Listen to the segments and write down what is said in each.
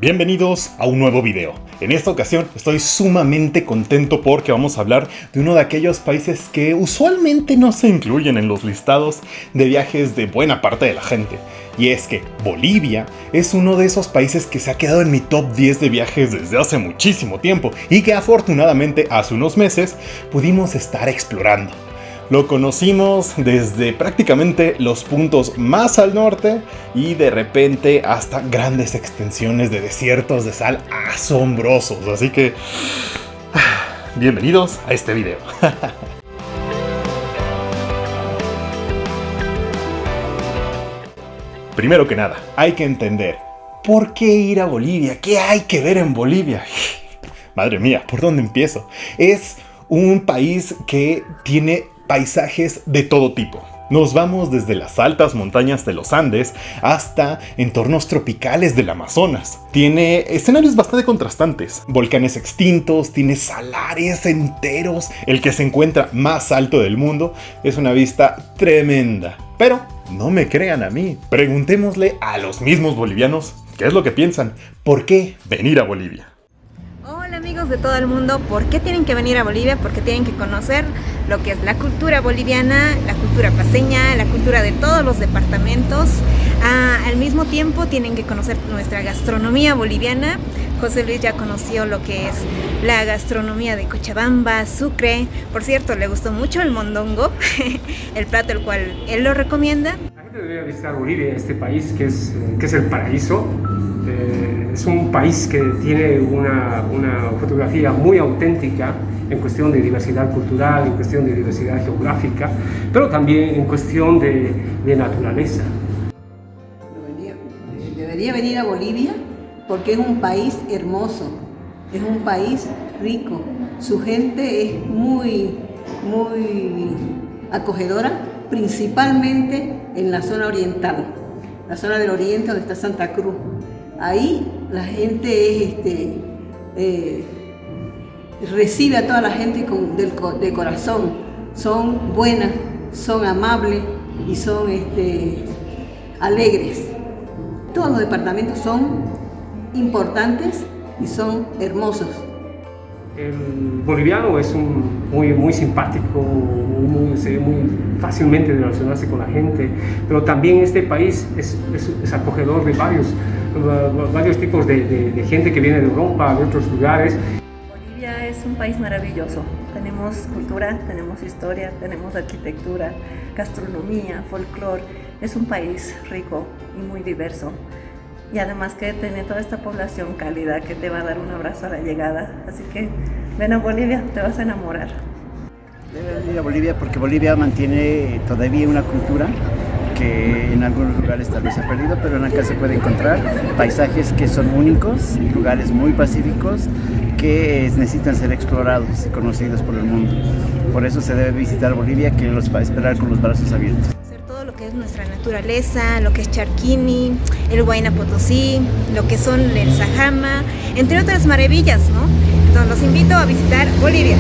Bienvenidos a un nuevo video. En esta ocasión estoy sumamente contento porque vamos a hablar de uno de aquellos países que usualmente no se incluyen en los listados de viajes de buena parte de la gente. Y es que Bolivia es uno de esos países que se ha quedado en mi top 10 de viajes desde hace muchísimo tiempo y que afortunadamente hace unos meses pudimos estar explorando. Lo conocimos desde prácticamente los puntos más al norte y de repente hasta grandes extensiones de desiertos de sal asombrosos. Así que, bienvenidos a este video. Primero que nada, hay que entender ¿por qué ir a Bolivia? ¿Qué hay que ver en Bolivia? Madre mía, ¿por dónde empiezo? Es un país que tiene paisajes de todo tipo. Nos vamos desde las altas montañas de los Andes hasta entornos tropicales del Amazonas. Tiene escenarios bastante contrastantes. Volcanes extintos, tiene salares enteros. El que se encuentra más alto del mundo es una vista tremenda. Pero no me crean a mí. Preguntémosle a los mismos bolivianos qué es lo que piensan. ¿Por qué venir a Bolivia? Hola amigos de todo el mundo, ¿por qué tienen que venir a Bolivia? Porque tienen que conocer lo que es la cultura boliviana, la cultura paceña, la cultura de todos los departamentos. Al mismo tiempo tienen que conocer nuestra gastronomía boliviana. José Luis ya conoció lo que es la gastronomía de Cochabamba, Sucre. Por cierto, le gustó mucho el mondongo, el plato el cual él lo recomienda. La gente debería visitar Bolivia, este país que es el paraíso. Es un país que tiene una fotografía muy auténtica en cuestión de diversidad cultural, en cuestión de diversidad geográfica, pero también en cuestión de naturaleza. Debería venir a Bolivia porque es un país hermoso, es un país rico, su gente es muy acogedora, principalmente en la zona oriental, la zona del oriente donde está Santa Cruz. Ahí la gente recibe a toda la gente de corazón, son buenas, son amables y son alegres. Todos los departamentos son importantes y son hermosos. El boliviano es muy simpático, se ve muy fácilmente relacionarse con la gente, pero también este país es acogedor de varios tipos de gente que viene de Europa, de otros lugares. Bolivia es un país maravilloso. Tenemos cultura, tenemos historia, tenemos arquitectura, gastronomía, folclore. Es un país rico y muy diverso. Y además que tiene toda esta población cálida que te va a dar un abrazo a la llegada. Así que ven a Bolivia, te vas a enamorar. Debe venir a Bolivia porque Bolivia mantiene todavía una cultura que en algunos lugares tal vez se ha perdido, pero acá se puede encontrar paisajes que son únicos, lugares muy pacíficos que necesitan ser explorados y conocidos por el mundo. Por eso se debe visitar Bolivia, que los va a esperar con los brazos abiertos. Todo lo que es nuestra naturaleza, lo que es Charquini, el Huayna Potosí, lo que son el Sajama, entre otras maravillas, ¿no? Entonces los invito a visitar Bolivia.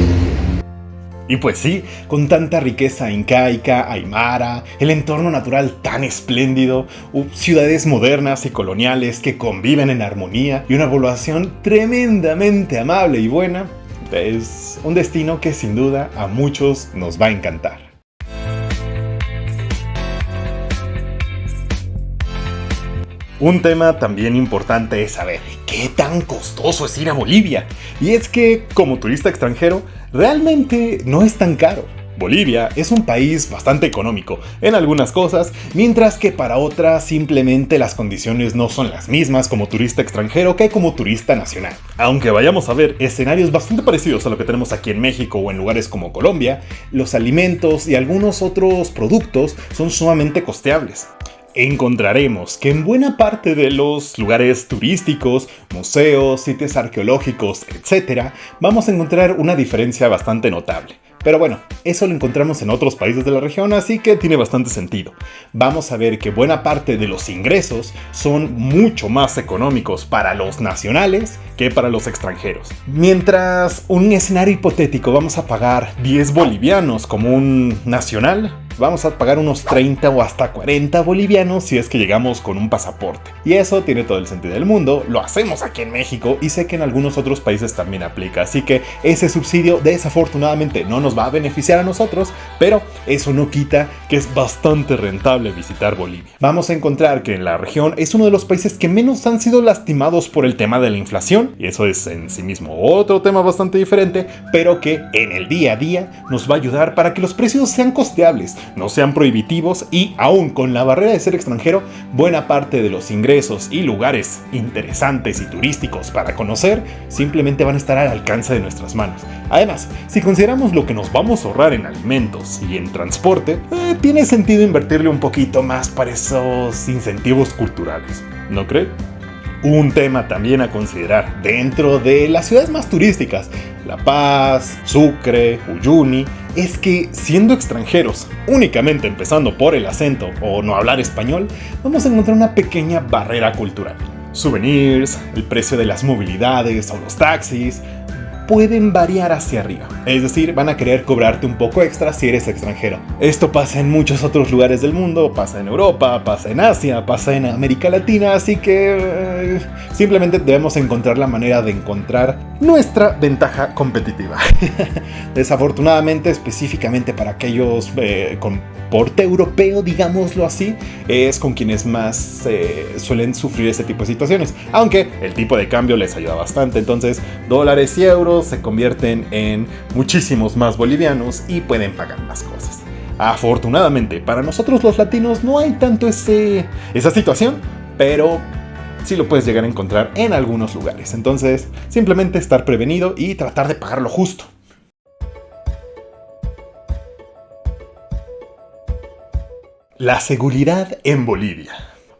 Y pues sí, con tanta riqueza incaica, aymara, el entorno natural tan espléndido, ciudades modernas y coloniales que conviven en armonía y una población tremendamente amable y buena, es un destino que sin duda a muchos nos va a encantar. Un tema también importante es saber qué tan costoso es ir a Bolivia. Y es que, como turista extranjero, realmente no es tan caro. Bolivia es un país bastante económico en algunas cosas, mientras que para otras simplemente las condiciones no son las mismas como turista extranjero que como turista nacional. Aunque vayamos a ver escenarios bastante parecidos a lo que tenemos aquí en México o en lugares como Colombia, los alimentos y algunos otros productos son sumamente costeables. Encontraremos que en buena parte de los lugares turísticos, museos, sitios arqueológicos, etc., vamos a encontrar una diferencia bastante notable. Pero bueno, eso lo encontramos en otros países de la región, así que tiene bastante sentido. Vamos a ver que buena parte de los ingresos son mucho más económicos para los nacionales que para los extranjeros. Mientras un escenario hipotético vamos a pagar 10 bolivianos como un nacional, vamos a pagar unos 30 o hasta 40 bolivianos si es que llegamos con un pasaporte. Y eso tiene todo el sentido del mundo, lo hacemos aquí en México y sé que en algunos otros países también aplica, así que ese subsidio desafortunadamente no nos va a beneficiar a nosotros, pero eso no quita que es bastante rentable visitar Bolivia. Vamos a encontrar que en la región es uno de los países que menos han sido lastimados por el tema de la inflación, y eso es en sí mismo otro tema bastante diferente, pero que en el día a día nos va a ayudar para que los precios sean costeables, no sean prohibitivos y aún con la barrera de ser extranjero, buena parte de los ingresos y lugares interesantes y turísticos para conocer simplemente van a estar al alcance de nuestras manos. Además, si consideramos lo que nos vamos a ahorrar en alimentos y en transporte, tiene sentido invertirle un poquito más para esos incentivos culturales, ¿no cree? Un tema también a considerar dentro de las ciudades más turísticas, La Paz, Sucre, Uyuni, es que siendo extranjeros, únicamente empezando por el acento o no hablar español, vamos a encontrar una pequeña barrera cultural. Souvenirs, el precio de las movilidades o los taxis pueden variar hacia arriba, es decir, van a querer cobrarte un poco extra si eres extranjero. Esto pasa en muchos otros lugares del mundo, pasa en Europa, pasa en Asia, pasa en América Latina, así que simplemente debemos encontrar la manera de encontrar nuestra ventaja competitiva. Desafortunadamente, específicamente para aquellos con porte europeo, digámoslo así, es con quienes más suelen sufrir ese tipo de situaciones, aunque el tipo de cambio les ayuda bastante, entonces dólares y euros se convierten en muchísimos más bolivianos y pueden pagar más cosas. Afortunadamente para nosotros los latinos no hay tanto esa situación, pero sí lo puedes llegar a encontrar en algunos lugares, entonces simplemente estar prevenido y tratar de pagar lo justo. La seguridad en Bolivia.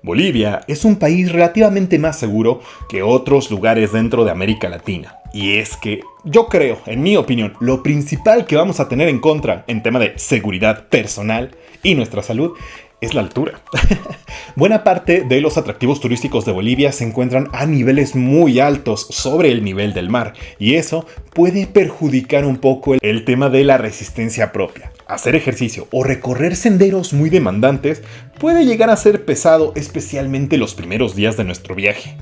Bolivia es un país relativamente más seguro que otros lugares dentro de América Latina. Y es que yo creo, en mi opinión, lo principal que vamos a tener en contra en tema de seguridad personal y nuestra salud es la altura. Buena parte de los atractivos turísticos de Bolivia se encuentran a niveles muy altos sobre el nivel del mar, y eso puede perjudicar un poco el tema de la resistencia propia. Hacer ejercicio o recorrer senderos muy demandantes puede llegar a ser pesado, especialmente los primeros días de nuestro viaje.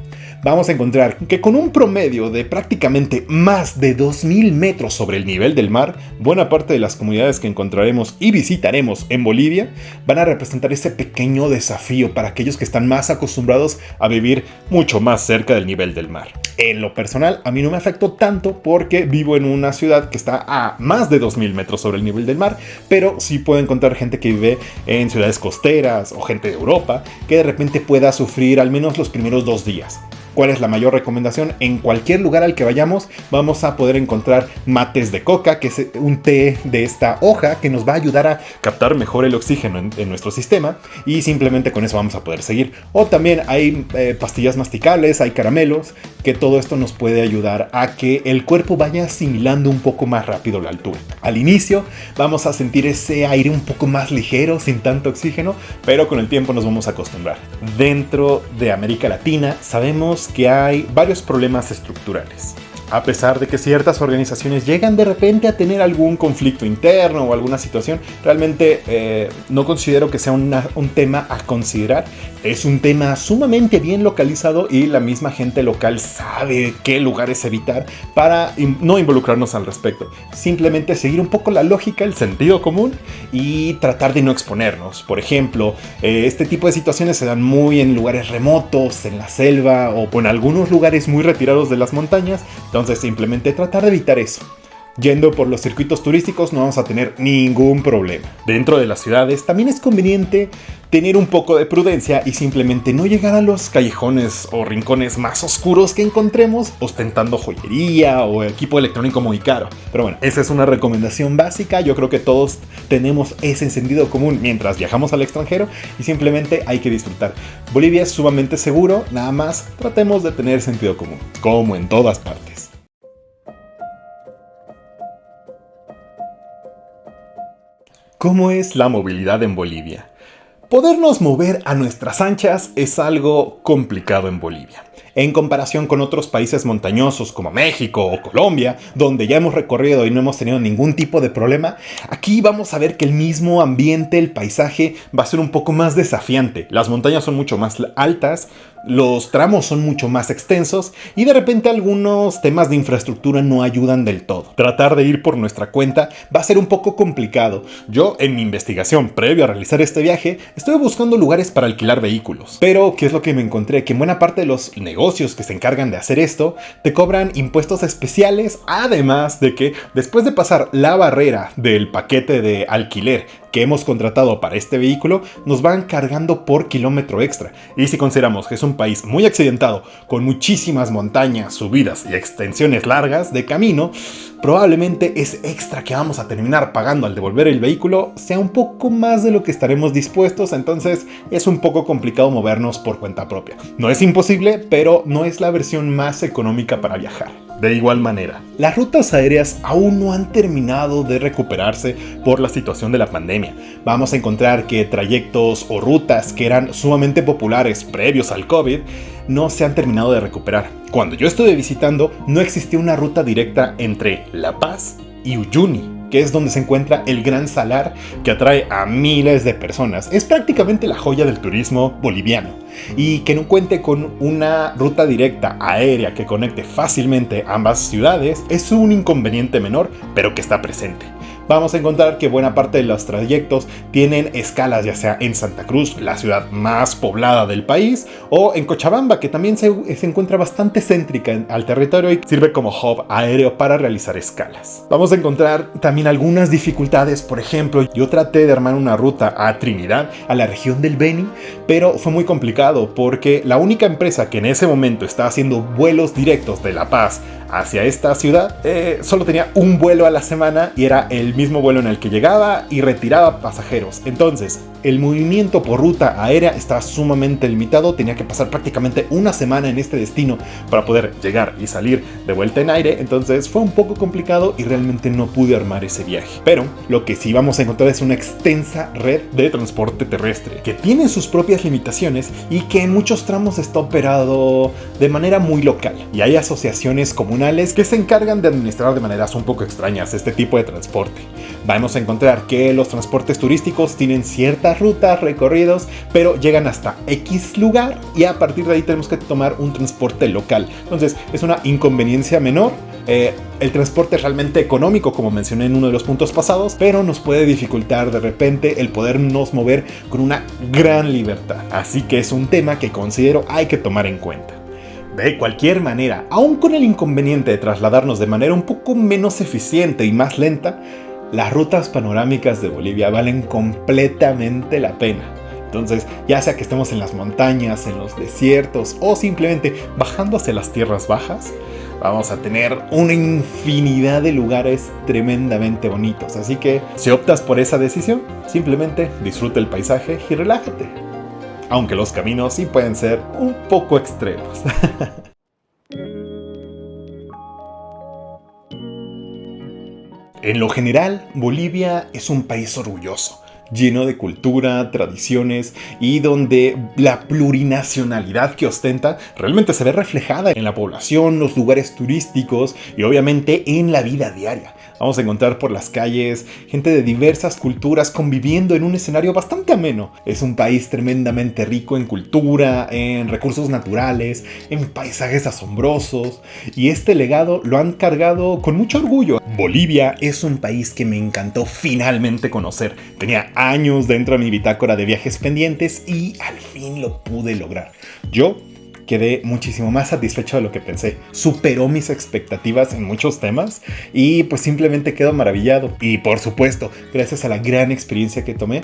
Vamos a encontrar que con un promedio de prácticamente más de 2000 metros sobre el nivel del mar, buena parte de las comunidades que encontraremos y visitaremos en Bolivia van a representar ese pequeño desafío para aquellos que están más acostumbrados a vivir mucho más cerca del nivel del mar. En lo personal, a mí no me afectó tanto porque vivo en una ciudad que está a más de 2000 metros sobre el nivel del mar, pero sí puedo encontrar gente que vive en ciudades costeras o gente de Europa que de repente pueda sufrir al menos los primeros 2 días. ¿Cuál es la mayor recomendación? En cualquier lugar al que vayamos vamos a poder encontrar mates de coca, que es un té de esta hoja que nos va a ayudar a captar mejor el oxígeno en nuestro sistema, y simplemente con eso vamos a poder seguir. O también hay pastillas masticables, hay caramelos, que todo esto nos puede ayudar a que el cuerpo vaya asimilando un poco más rápido la altura. Al inicio vamos a sentir ese aire un poco más ligero, sin tanto oxígeno, pero con el tiempo nos vamos a acostumbrar. Dentro de América Latina sabemos que hay varios problemas estructurales. A pesar de que ciertas organizaciones llegan de repente a tener algún conflicto interno o alguna situación, realmente no considero que sea un tema a considerar. Es un tema sumamente bien localizado y la misma gente local sabe qué lugares evitar para no involucrarnos al respecto. Simplemente seguir un poco la lógica, el sentido común y tratar de no exponernos. Por ejemplo, este tipo de situaciones se dan muy en lugares remotos, en la selva o en algunos lugares muy retirados de las montañas. Entonces simplemente tratar de evitar eso. Yendo por los circuitos turísticos no vamos a tener ningún problema. Dentro de las ciudades también es conveniente tener un poco de prudencia y simplemente no llegar a los callejones o rincones más oscuros que encontremos ostentando joyería o equipo electrónico muy caro. Pero bueno, esa es una recomendación básica. Yo creo que todos tenemos ese sentido común mientras viajamos al extranjero y simplemente hay que disfrutar. Bolivia es sumamente seguro, nada más tratemos de tener sentido común, como en todas partes. ¿Cómo es la movilidad en Bolivia? Podernos mover a nuestras anchas es algo complicado en Bolivia. En comparación con otros países montañosos como México o Colombia, donde ya hemos recorrido y no hemos tenido ningún tipo de problema, aquí vamos a ver que el mismo ambiente, el paisaje, va a ser un poco más desafiante. Las montañas son mucho más altas, los tramos son mucho más extensos y de repente algunos temas de infraestructura no ayudan del todo. Tratar de ir por nuestra cuenta va a ser un poco complicado. Yo, en mi investigación previo a realizar este viaje, estuve buscando lugares para alquilar vehículos. Pero, ¿qué es lo que me encontré? Que en buena parte de los negocios que se encargan de hacer esto, te cobran impuestos especiales, además de que después de pasar la barrera del paquete de alquiler que hemos contratado para este vehículo, nos van cargando por kilómetro extra. Y si consideramos que es un país muy accidentado, con muchísimas montañas, subidas y extensiones largas de camino, probablemente ese extra que vamos a terminar pagando al devolver el vehículo sea un poco más de lo que estaremos dispuestos, entonces es un poco complicado movernos por cuenta propia. No es imposible, pero no es la versión más económica para viajar. De igual manera, las rutas aéreas aún no han terminado de recuperarse por la situación de la pandemia. Vamos a encontrar que trayectos o rutas que eran sumamente populares previos al COVID no se han terminado de recuperar. Cuando yo estuve visitando, no existía una ruta directa entre La Paz y Uyuni, que es donde se encuentra el Gran Salar que atrae a miles de personas. Es prácticamente la joya del turismo boliviano. Y que no cuente con una ruta directa aérea que conecte fácilmente ambas ciudades es un inconveniente menor, pero que está presente. Vamos a encontrar que buena parte de los trayectos tienen escalas, ya sea en Santa Cruz, la ciudad más poblada del país, o en Cochabamba, que también se encuentra bastante céntrica al territorio y sirve como hub aéreo para realizar escalas. Vamos a encontrar también algunas dificultades. Por ejemplo, yo traté de armar una ruta a Trinidad, a la región del Beni, pero fue muy complicado porque la única empresa que en ese momento estaba haciendo vuelos directos de La Paz hacia esta ciudad solo tenía un vuelo a la semana y era el mismo vuelo en el que llegaba y retiraba pasajeros. Entonces el movimiento por ruta aérea estaba sumamente limitado, tenía que pasar prácticamente una semana en este destino para poder llegar y salir de vuelta en aire. Entonces fue un poco complicado y realmente no pude armar ese viaje. Pero lo que sí vamos a encontrar es una extensa red de transporte terrestre que tiene sus propias limitaciones y que en muchos tramos está operado de manera muy local, y hay asociaciones comunales que se encargan de administrar de maneras un poco extrañas este tipo de transporte. Vamos a encontrar que los transportes turísticos tienen ciertas rutas, recorridos, pero llegan hasta X lugar y a partir de ahí tenemos que tomar un transporte local. Entonces es una inconveniencia menor. El transporte es realmente económico, como mencioné en uno de los puntos pasados, pero nos puede dificultar de repente el podernos mover con una gran libertad. Así que es un tema que considero hay que tomar en cuenta. De cualquier manera, aún con el inconveniente de trasladarnos de manera un poco menos eficiente y más lenta, las rutas panorámicas de Bolivia valen completamente la pena. Entonces, ya sea que estemos en las montañas, en los desiertos o simplemente bajando hacia las tierras bajas, vamos a tener una infinidad de lugares tremendamente bonitos. Así que, si optas por esa decisión, simplemente disfruta el paisaje y relájate. Aunque los caminos sí pueden ser un poco extremos. En lo general, Bolivia es un país orgulloso, lleno de cultura, tradiciones y donde la plurinacionalidad que ostenta realmente se ve reflejada en la población, los lugares turísticos y obviamente en la vida diaria. Vamos a encontrar por las calles gente de diversas culturas conviviendo en un escenario bastante ameno. Es un país tremendamente rico en cultura, en recursos naturales, en paisajes asombrosos, y este legado lo han cargado con mucho orgullo. Bolivia es un país que me encantó finalmente conocer. Tenía años dentro de mi bitácora de viajes pendientes y al fin lo pude lograr. Yo quedé muchísimo más satisfecho de lo que pensé. Superó mis expectativas en muchos temas y pues simplemente quedo maravillado. Y por supuesto, gracias a la gran experiencia que tomé,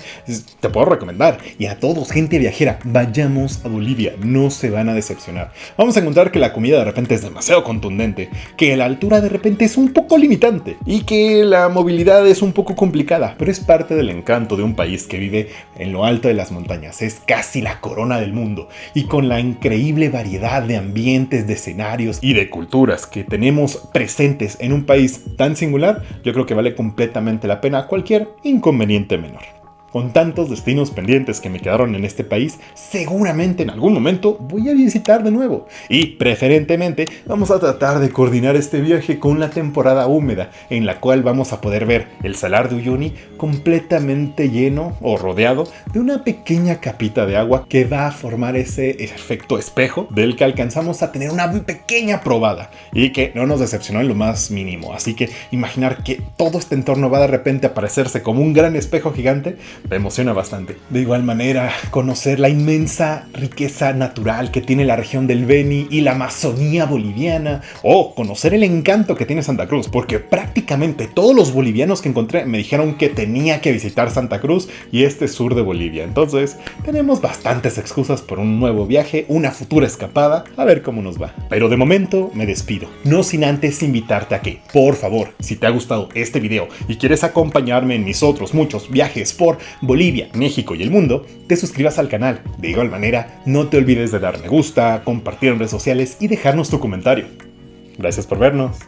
te puedo recomendar. Y a todos, gente viajera, vayamos a Bolivia, no se van a decepcionar. Vamos a encontrar que la comida de repente es demasiado contundente, que la altura de repente es un poco limitante y que la movilidad es un poco complicada, pero es parte del encanto de un país que vive en lo alto de las montañas. Es casi la corona del mundo, y con la increíble variedad de ambientes, de escenarios y de culturas que tenemos presentes en un país tan singular, yo creo que vale completamente la pena cualquier inconveniente menor. con tantos destinos pendientes que me quedaron en este país, seguramente en algún momento voy a visitar de nuevo. Y preferentemente vamos a tratar de coordinar este viaje con la temporada húmeda, en la cual vamos a poder ver el Salar de Uyuni completamente lleno o rodeado de una pequeña capita de agua que va a formar ese efecto espejo del que alcanzamos a tener una pequeña probada y que no nos decepcionó en lo más mínimo. Así que imaginar que todo este entorno va de repente a aparecerse como un gran espejo gigante me emociona bastante. De igual manera, conocer la inmensa riqueza natural que tiene la región del Beni y la Amazonía boliviana, o conocer el encanto que tiene Santa Cruz, porque prácticamente todos los bolivianos que encontré me dijeron que tenía que visitar Santa Cruz y este sur de Bolivia. Entonces tenemos bastantes excusas por un nuevo viaje, una futura escapada, a ver cómo nos va. Pero de momento me despido, no sin antes invitarte a que, por favor, si te ha gustado este video y quieres acompañarme en mis otros muchos viajes por Bolivia, México y el mundo, te suscribas al canal. De igual manera, no te olvides de dar me gusta, compartir en redes sociales y dejarnos tu comentario. Gracias por vernos.